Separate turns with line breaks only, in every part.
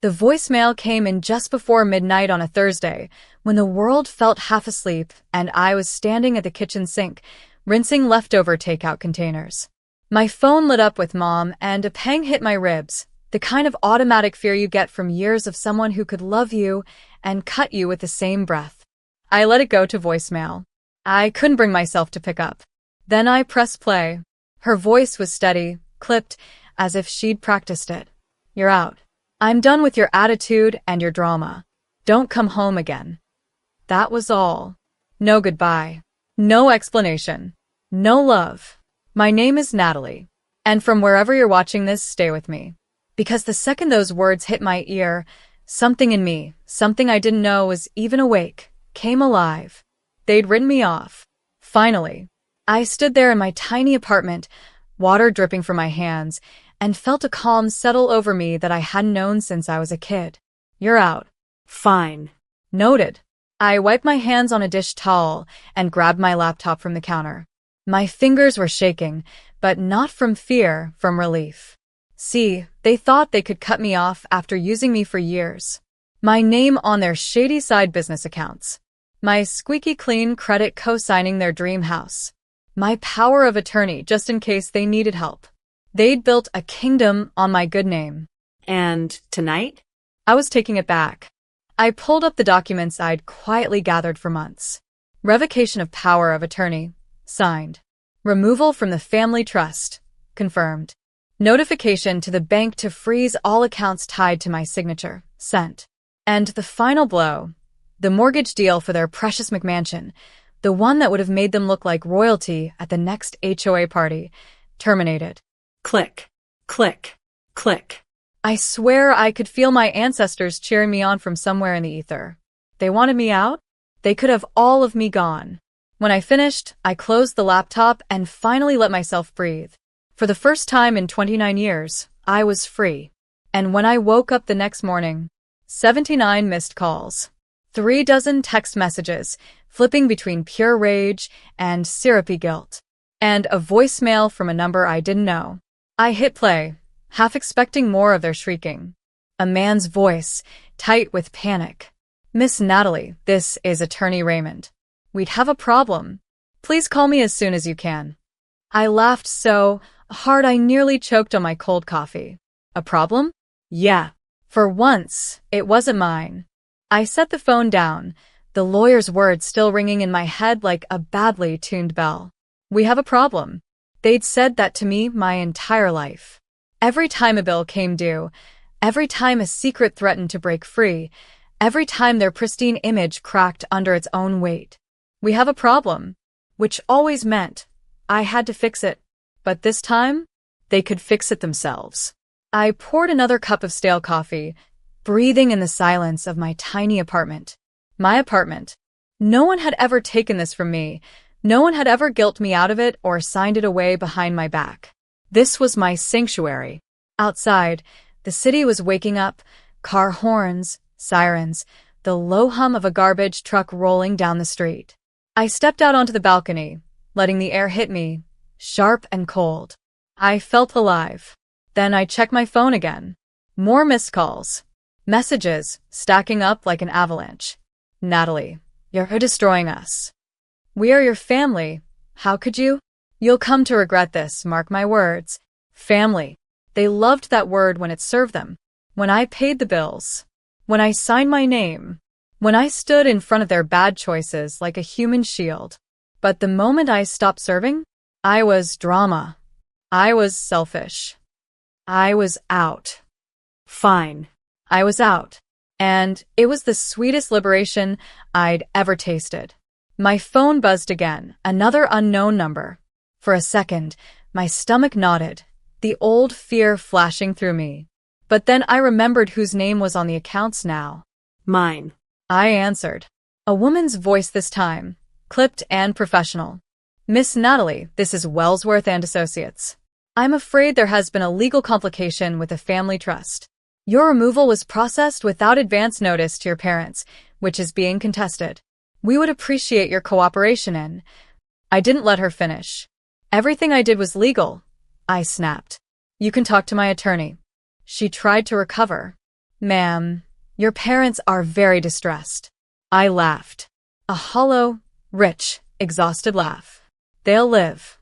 The voicemail came in just before midnight on a Thursday, when the world felt half asleep and I was standing at the kitchen sink, rinsing leftover takeout containers. My phone lit up with Mom, and a pang hit my ribs, the kind of automatic fear you get from years of someone who could love you and cut you with the same breath. I let it go to voicemail. I couldn't bring myself to pick up. Then I pressed play. Her voice was steady, clipped, as if she'd practiced it. "You're out. I'm done with your attitude and your drama. Don't come home again." That was all. No goodbye. No explanation. No love. My name is Natalie. And from wherever you're watching this, stay with me. Because the second those words hit my ear, something in me, something I didn't know was even awake, came alive. They'd written me off. Finally. I stood there in my tiny apartment, water dripping from my hands, and felt a calm settle over me that I hadn't known since I was a kid. "You're out." "Fine." "Noted." I wiped my hands on a dish towel and grabbed my laptop from the counter. My fingers were shaking, but not from fear, from relief. See, they thought they could cut me off after using me for years. My name on their shady side business accounts. My squeaky clean credit co-signing their dream house. My power of attorney just in case they needed help. They'd built a kingdom on my good name.
And tonight?
I was taking it back. I pulled up the documents I'd quietly gathered for months. Revocation of power of attorney. Signed. Removal from the family trust. Confirmed. Notification to the bank to freeze all accounts tied to my signature. Sent. And the final blow. The mortgage deal for their precious McMansion. The one that would have made them look like royalty at the next HOA party. Terminated.
Click, click, click.
I swear I could feel my ancestors cheering me on from somewhere in the ether. They wanted me out? They could have all of me gone. When I finished, I closed the laptop and finally let myself breathe. For the first time in 29 years, I was free. And when I woke up the next morning, 79 missed calls. 36 text messages, flipping between pure rage and syrupy guilt. And a voicemail from a number I didn't know. I hit play, half expecting more of their shrieking. A man's voice, tight with panic. "Miss Natalie, this is Attorney Raymond. We'd have a problem. Please call me as soon as you can." I laughed so hard I nearly choked on my cold coffee. A problem? Yeah. For once, it wasn't mine. I set the phone down, the lawyer's words still ringing in my head like a badly tuned bell. "We have a problem." They'd said that to me my entire life. Every time a bill came due, every time a secret threatened to break free, every time their pristine image cracked under its own weight. "We have a problem," which always meant I had to fix it. But this time, they could fix it themselves. I poured another cup of stale coffee, breathing in the silence of my tiny apartment. My apartment. No one had ever taken this from me. No one had ever guilted me out of it or signed it away behind my back. This was my sanctuary. Outside, the city was waking up, car horns, sirens, the low hum of a garbage truck rolling down the street. I stepped out onto the balcony, letting the air hit me, sharp and cold. I felt alive. Then I checked my phone again. More missed calls. Messages, stacking up like an avalanche. "Natalie, you're destroying us. We are your family. How could you? You'll come to regret this, mark my words." Family. They loved that word when it served them. When I paid the bills. When I signed my name. When I stood in front of their bad choices like a human shield. But the moment I stopped serving, I was drama. I was selfish. I was out. Fine. I was out. And it was the sweetest liberation I'd ever tasted. My phone buzzed again, another unknown number. For a second, my stomach knotted, the old fear flashing through me. But then I remembered whose name was on the accounts now.
Mine.
I answered. A woman's voice this time, clipped and professional. "Miss Natalie, this is Wellsworth and Associates. I'm afraid there has been a legal complication with the family trust. Your removal was processed without advance notice to your parents, which is being contested. We would appreciate your cooperation in—" I didn't let her finish. "Everything I did was legal," I snapped. "You can talk to my attorney." She tried to recover. Ma'am, your parents are very distressed. I laughed. A hollow, rich, exhausted laugh. They'll live.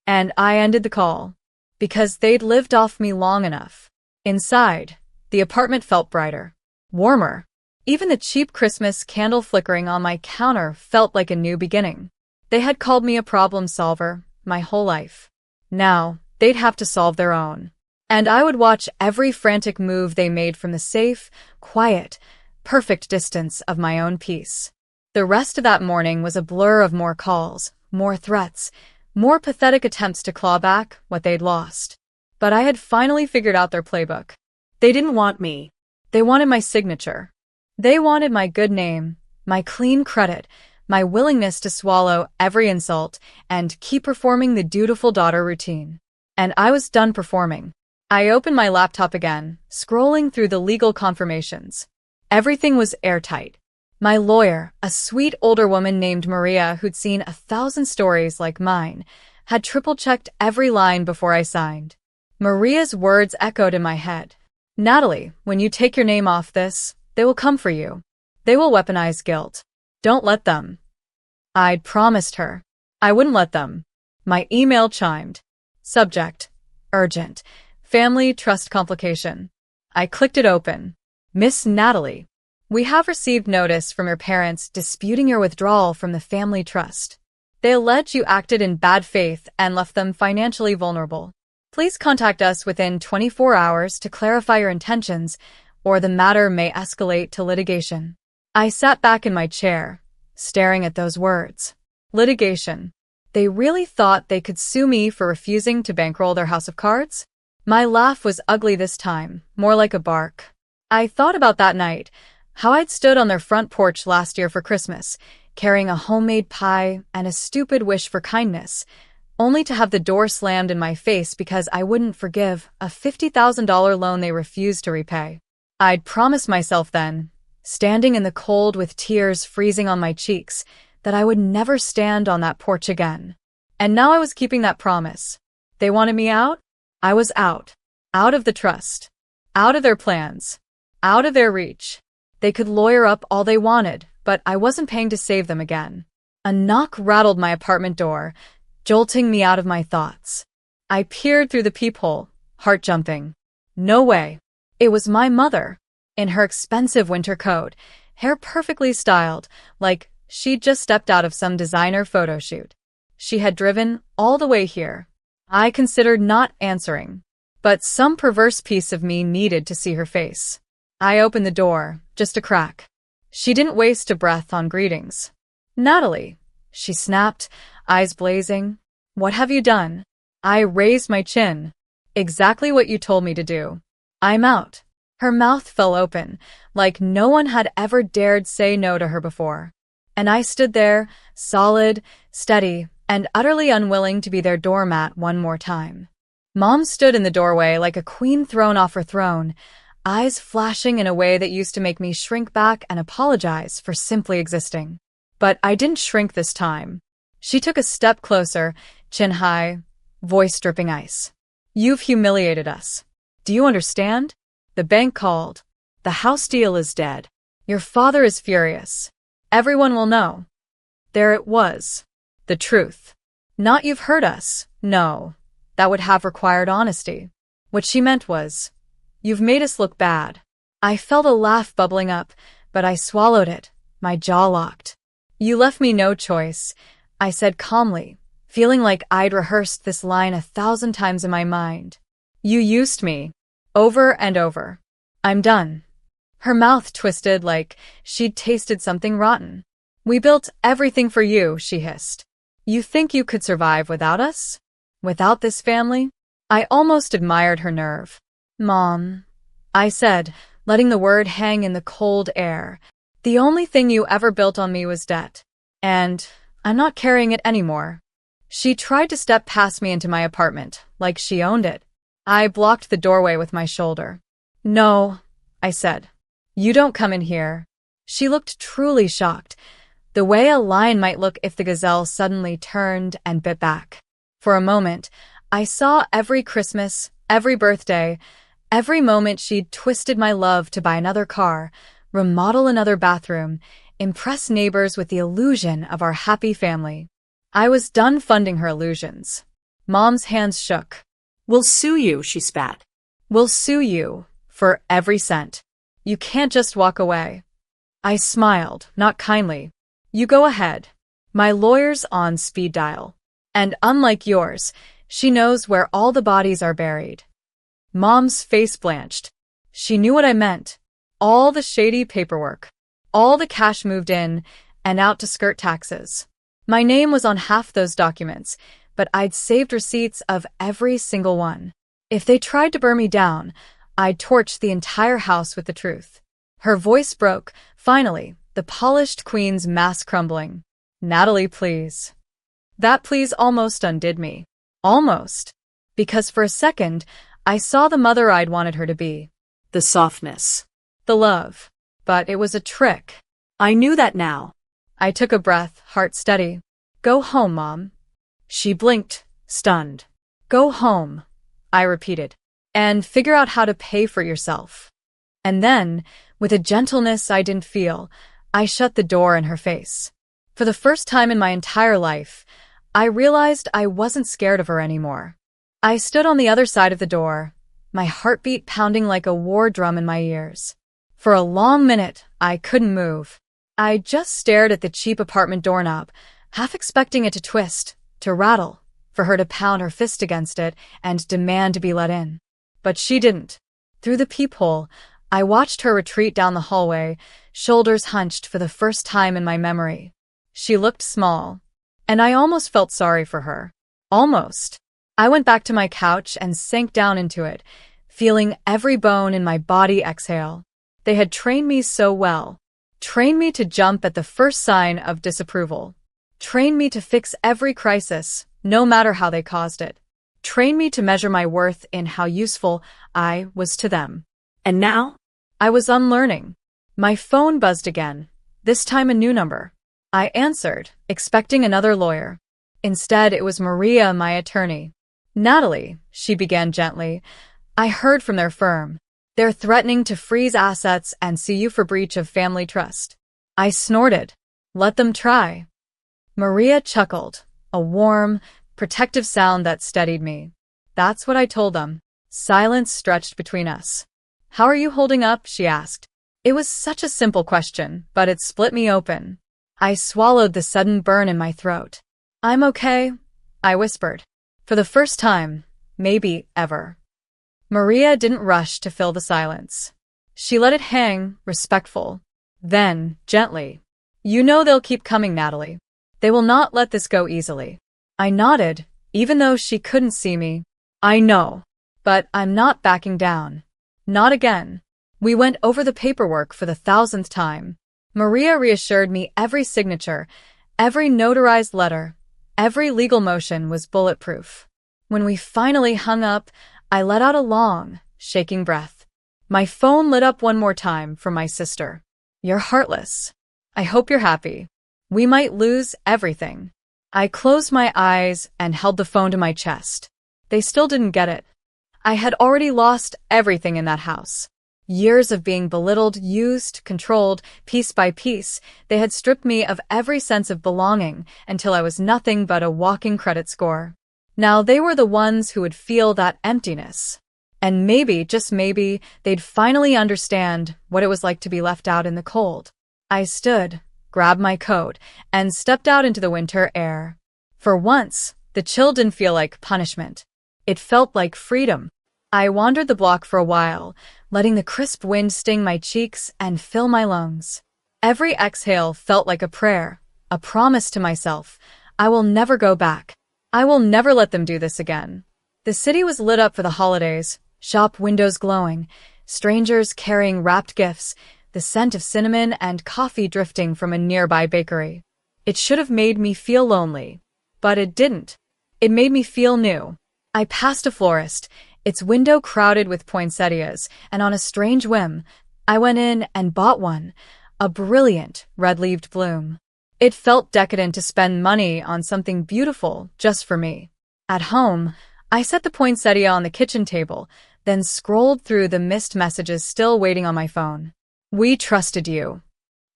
And I ended the call. Because they'd lived off me long enough. Inside, the apartment felt brighter. Warmer. Even the cheap Christmas candle flickering on my counter felt like a new beginning. They had called me a problem solver my whole life. Now, they'd have to solve their own. And I would watch every frantic move they made from the safe, quiet, perfect distance of my own peace. The rest of that morning was a blur of more calls, more threats, more pathetic attempts to claw back what they'd lost. But I had finally figured out their playbook.
They didn't want me.
They wanted my signature. They wanted my good name, my clean credit, my willingness to swallow every insult and keep performing the dutiful daughter routine. And I was done performing. I opened my laptop again, scrolling through the legal confirmations. Everything was airtight. My lawyer, a sweet older woman named Maria who'd seen 1,000 stories like mine, had triple-checked every line before I signed. Maria's words echoed in my head. Natalie, when you take your name off this, they will come for you. They will weaponize guilt. Don't let them. I'd promised her. I wouldn't let them. My email chimed. Subject: urgent. Family trust complication. I clicked it open. Miss Natalie, we have received notice from your parents disputing your withdrawal from the family trust. They allege you acted in bad faith and left them financially vulnerable. Please contact us within 24 hours to clarify your intentions, or the matter may escalate to litigation. I sat back in my chair, staring at those words. Litigation. They really thought they could sue me for refusing to bankroll their house of cards? My laugh was ugly this time, more like a bark. I thought about that night, how I'd stood on their front porch last year for Christmas, carrying a homemade pie and a stupid wish for kindness, only to have the door slammed in my face because I wouldn't forgive a $50,000 loan they refused to repay. I'd promised myself then, standing in the cold with tears freezing on my cheeks, that I would never stand on that porch again. And now I was keeping that promise. They wanted me out? I was out. Out of the trust. Out of their plans. Out of their reach. They could lawyer up all they wanted, but I wasn't paying to save them again. A knock rattled my apartment door, jolting me out of my thoughts. I peered through the peephole, heart jumping. No way. It was my mother, in her expensive winter coat, hair perfectly styled, like she'd just stepped out of some designer photo shoot. She had driven all the way here. I considered not answering, but some perverse piece of me needed to see her face. I opened the door, just a crack. She didn't waste a breath on greetings. Natalie, she snapped, eyes blazing. What have you done? I raised my chin. Exactly what you told me to do. I'm out. Her mouth fell open, like no one had ever dared say no to her before. And I stood there, solid, steady, and utterly unwilling to be their doormat one more time. Mom stood in the doorway like a queen thrown off her throne, eyes flashing in a way that used to make me shrink back and apologize for simply existing. But I didn't shrink this time. She took a step closer, chin high, voice dripping ice. You've humiliated us. Do you understand? The bank called. The house deal is dead. Your father is furious. Everyone will know. There it was. The truth. Not you've hurt us. No. That would have required honesty. What she meant was, you've made us look bad. I felt a laugh bubbling up, but I swallowed it, my jaw locked. You left me no choice, I said calmly, feeling like I'd rehearsed this line 1,000 times in my mind. You used me. Over and over. I'm done. Her mouth twisted like she'd tasted something rotten. We built everything for you, she hissed. You think you could survive without us? Without this family? I almost admired her nerve. Mom, I said, letting the word hang in the cold air. The only thing you ever built on me was debt. And I'm not carrying it anymore. She tried to step past me into my apartment, like she owned it. I blocked the doorway with my shoulder. No, I said. You don't come in here. She looked truly shocked, the way a lion might look if the gazelle suddenly turned and bit back. For a moment, I saw every Christmas, every birthday, Every moment she'd twisted my love to buy another car, remodel another bathroom, impress neighbors with the illusion of our happy family. I was done funding her illusions. Mom's hands shook.
We'll sue you, she spat.
We'll sue you for every cent. You can't just walk away. I smiled, not kindly. You go ahead. My lawyer's on speed dial. And unlike yours, she knows where all the bodies are buried. Mom's face blanched. She knew what I meant. All the shady paperwork. All the cash moved in and out to skirt taxes. My name was on half those documents, but I'd saved receipts of every single one. If they tried to burn me down, I'd torch the entire house with the truth. Her voice broke, finally, the polished queen's mask crumbling. Natalie, please. That please almost undid me. Almost. Because for a second, I saw the mother I'd wanted her to be.
The softness.
The love. But it was a trick.
I knew that now.
I took a breath, heart steady. Go home, Mom. She blinked, stunned. Go home, I repeated, and figure out how to pay for yourself. And then, with a gentleness I didn't feel, I shut the door in her face. For the first time in my entire life, I realized I wasn't scared of her anymore. I stood on the other side of the door, my heartbeat pounding like a war drum in my ears. For a long minute, I couldn't move. I just stared at the cheap apartment doorknob, half expecting it to twist, to rattle, for her to pound her fist against it and demand to be let in. But she didn't. Through the peephole, I watched her retreat down the hallway, shoulders hunched for the first time in my memory. She looked small, and I almost felt sorry for her. Almost. I went back to my couch and sank down into it, feeling every bone in my body exhale. They had trained me so well. Trained me to jump at the first sign of disapproval. Trained me to fix every crisis, no matter how they caused it. Trained me to measure my worth in how useful I was to them.
And now?
I was unlearning. My phone buzzed again, this time a new number. I answered, expecting another lawyer. Instead, it was Maria, my attorney. Natalie, she began gently, I heard from their firm. They're threatening to freeze assets and sue you for breach of family trust. I snorted. Let them try. Maria chuckled, a warm, protective sound that steadied me. That's what I told them. Silence stretched between us. How are you holding up? She asked. It was such a simple question, but it split me open. I swallowed the sudden burn in my throat. I'm okay, I whispered. For the first time, maybe ever. Maria didn't rush to fill the silence. She let it hang, respectful. Then, gently. You know they'll keep coming, Natalie. They will not let this go easily. I nodded, even though she couldn't see me. I know. But I'm not backing down. Not again. We went over the paperwork for the 1,000th time. Maria reassured me every signature, every notarized letter, every legal motion was bulletproof. When we finally hung up, I let out a long, shaking breath. My phone lit up one more time from my sister. You're heartless. I hope you're happy. We might lose everything. I closed my eyes and held the phone to my chest. They still didn't get it. I had already lost everything in that house. Years of being belittled, used, controlled, piece by piece, they had stripped me of every sense of belonging until I was nothing but a walking credit score. Now they were the ones who would feel that emptiness. And maybe, just maybe, they'd finally understand what it was like to be left out in the cold. I stood, grabbed my coat, and stepped out into the winter air. For once, the chill didn't feel like punishment. It felt like freedom. I wandered the block for a while, letting the crisp wind sting my cheeks and fill my lungs. Every exhale felt like a prayer, a promise to myself. I will never go back. I will never let them do this again. The city was lit up for the holidays, shop windows glowing, strangers carrying wrapped gifts, the scent of cinnamon and coffee drifting from a nearby bakery. It should have made me feel lonely, but it didn't. It made me feel new. I passed a florist, its window crowded with poinsettias, and on a strange whim, I went in and bought one, a brilliant red-leaved bloom. It felt decadent to spend money on something beautiful just for me. At home, I set the poinsettia on the kitchen table, then scrolled through the missed messages still waiting on my phone. We trusted you.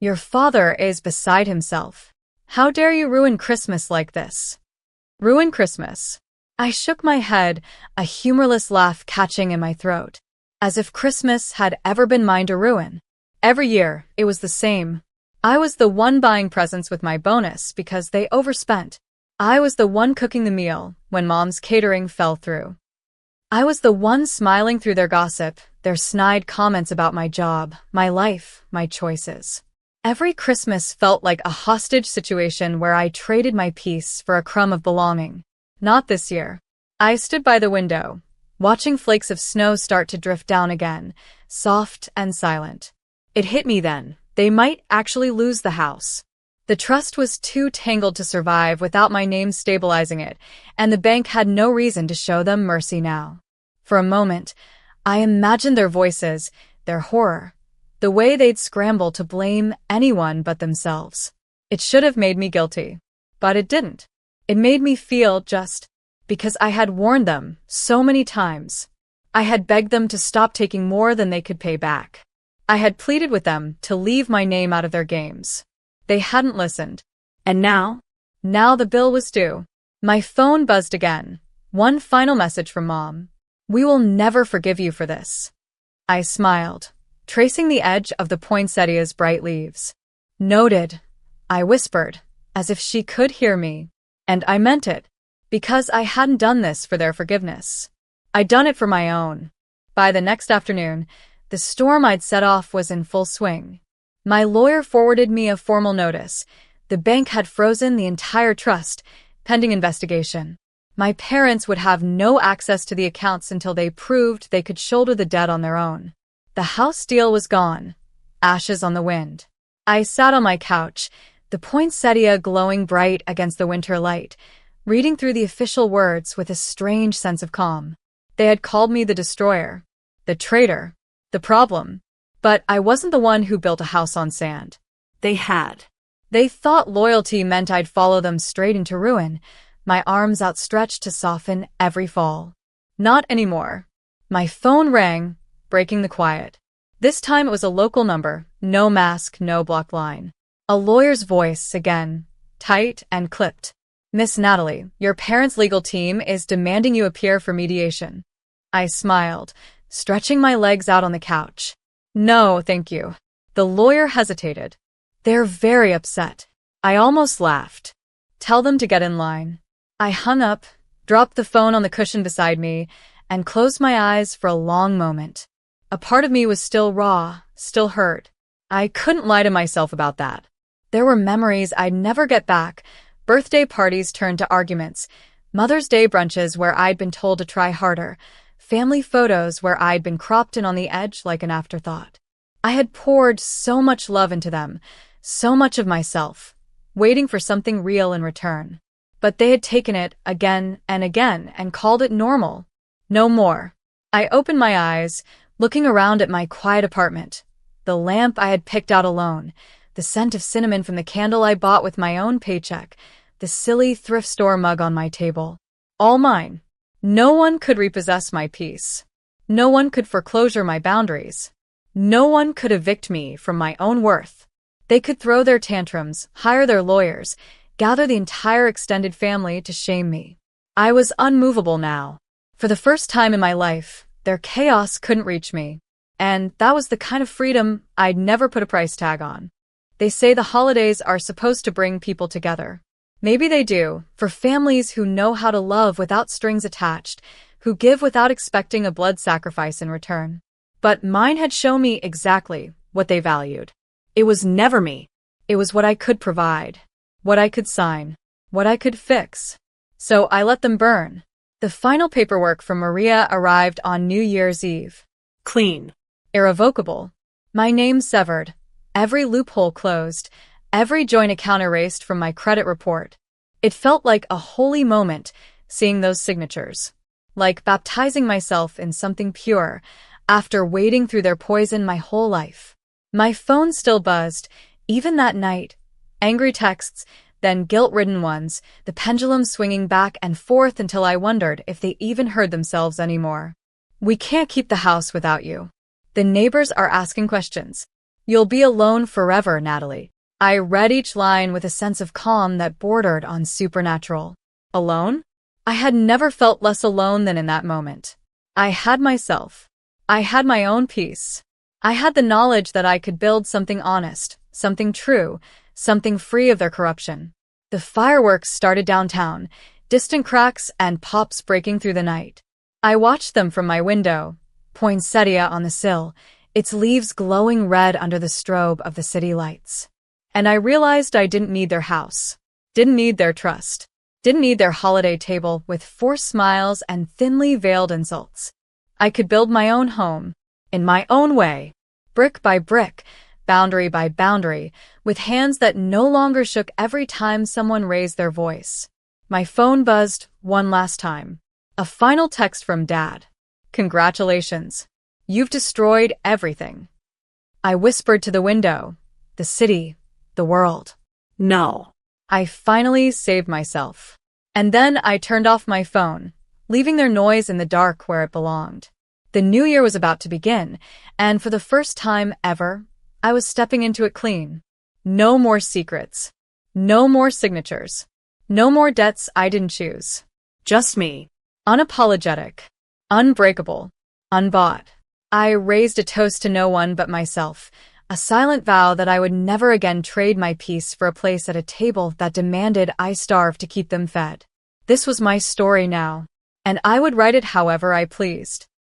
Your father is beside himself. How dare you ruin Christmas like this? Ruin Christmas. I shook my head, a humorless laugh catching in my throat. As if Christmas had ever been mine to ruin. Every year, it was the same. I was the one buying presents with my bonus because they overspent. I was the one cooking the meal when Mom's catering fell through. I was the one smiling through their gossip, their snide comments about my job, my life, my choices. Every Christmas felt like a hostage situation where I traded my peace for a crumb of belonging. Not this year. I stood by the window, watching flakes of snow start to drift down again, soft and silent. It hit me then. They might actually lose the house. The trust was too tangled to survive without my name stabilizing it, and the bank had no reason to show them mercy now. For a moment, I imagined their voices, their horror, the way they'd scramble to blame anyone but themselves. It should have made me guilty, but it didn't. It made me feel just because I had warned them so many times. I had begged them to stop taking more than they could pay back. I had pleaded with them to leave my name out of their games. They hadn't listened.
And now?
Now the bill was due. My phone buzzed again. One final message from Mom. We will never forgive you for this. I smiled, tracing the edge of the poinsettia's bright leaves. Noted, I whispered, as if she could hear me. And I meant it, because I hadn't done this for their forgiveness. I'd done it for my own. By the next afternoon, the storm I'd set off was in full swing. My lawyer forwarded me a formal notice. The bank had frozen the entire trust, pending investigation. My parents would have no access to the accounts until they proved they could shoulder the debt on their own. The house deal was gone, ashes on the wind. I sat on my couch, the poinsettia glowing bright against the winter light, reading through the official words with a strange sense of calm. They had called me the destroyer, the traitor, the problem. But I wasn't the one who built a house on sand.
They had.
They thought loyalty meant I'd follow them straight into ruin, my arms outstretched to soften every fall. Not anymore. My phone rang, breaking the quiet. This time it was a local number, no mask, no blocked line. A lawyer's voice again, tight and clipped. Miss Natalie, your parents' legal team is demanding you appear for mediation. I smiled, stretching my legs out on the couch. No, thank you. The lawyer hesitated. They're very upset. I almost laughed. Tell them to get in line. I hung up, dropped the phone on the cushion beside me, and closed my eyes for a long moment. A part of me was still raw, still hurt. I couldn't lie to myself about that. There were memories I'd never get back, birthday parties turned to arguments, Mother's Day brunches where I'd been told to try harder, family photos where I'd been cropped in on the edge like an afterthought. I had poured so much love into them, so much of myself, waiting for something real in return. But they had taken it again and called it normal. No more. I opened my eyes, looking around at my quiet apartment. The lamp I had picked out alone, the scent of cinnamon from the candle I bought with my own paycheck, the silly thrift store mug on my table. All mine. No one could repossess my peace. No one could foreclosure my boundaries. No one could evict me from my own worth. They could throw their tantrums, hire their lawyers, gather the entire extended family to shame me. I was unmovable now. For the first time in my life, their chaos couldn't reach me. And that was the kind of freedom I'd never put a price tag on. They say the holidays are supposed to bring people together. Maybe they do, for families who know how to love without strings attached, who give without expecting a blood sacrifice in return. But mine had shown me exactly what they valued. It was never me. It was what I could provide, what I could sign, what I could fix. So I let them burn. The final paperwork from Maria arrived on New Year's Eve.
Clean.
Irrevocable. My name severed. Every loophole closed. Every joint account erased from my credit report. It felt like a holy moment, seeing those signatures. Like baptizing myself in something pure, after wading through their poison my whole life. My phone still buzzed, even that night. Angry texts, then guilt-ridden ones, the pendulum swinging back and forth until I wondered if they even heard themselves anymore. We can't keep the house without you. The neighbors are asking questions. You'll be alone forever, Natalie. I read each line with a sense of calm that bordered on supernatural. Alone? I had never felt less alone than in that moment. I had myself. I had my own peace. I had the knowledge that I could build something honest, something true, something free of their corruption. The fireworks started downtown, distant cracks and pops breaking through the night. I watched them from my window, poinsettia on the sill, its leaves glowing red under the strobe of the city lights. And I realized I didn't need their house, didn't need their trust, didn't need their holiday table with forced smiles and thinly veiled insults. I could build my own home, in my own way, brick by brick, boundary by boundary, with hands that no longer shook every time someone raised their voice. My phone buzzed one last time. A final text from Dad. Congratulations. You've destroyed everything. I whispered to the window, the city, the world.
No.
I finally saved myself. And then I turned off my phone, leaving their noise in the dark where it belonged. The new year was about to begin, and for the first time ever, I was stepping into it clean. No more secrets. No more signatures. No more debts I didn't choose.
Just me.
Unapologetic. Unbreakable. Unbought. I raised a toast to no one but myself, a silent vow that I would never again trade my peace for a place at a table that demanded I starve to keep them fed. This was my story now, and I would write it however I pleased.